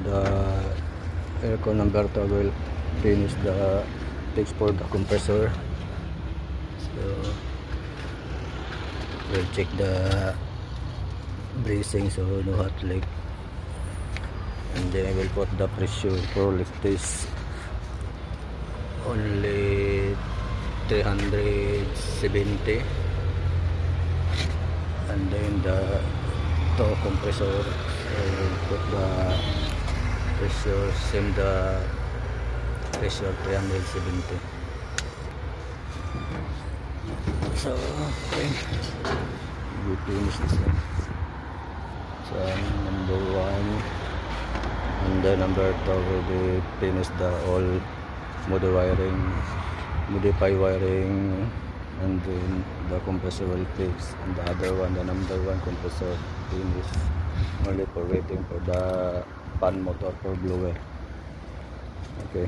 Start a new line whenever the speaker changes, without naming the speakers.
the aircon number 2 will finish the fix for the compressor. So we'll check the bracing, so no hot leak, and then I will put the pressure for lift test only 370, and then the toe compressor, so we'll put the pressure, same the pressure 370. So okay, we finish this one. So number 1 and the number 2 already finished the all modify wiring, and then the compressor will fix, and the other one, the number 1 compressor finish, only for waiting for the fan motor for blower. Okay.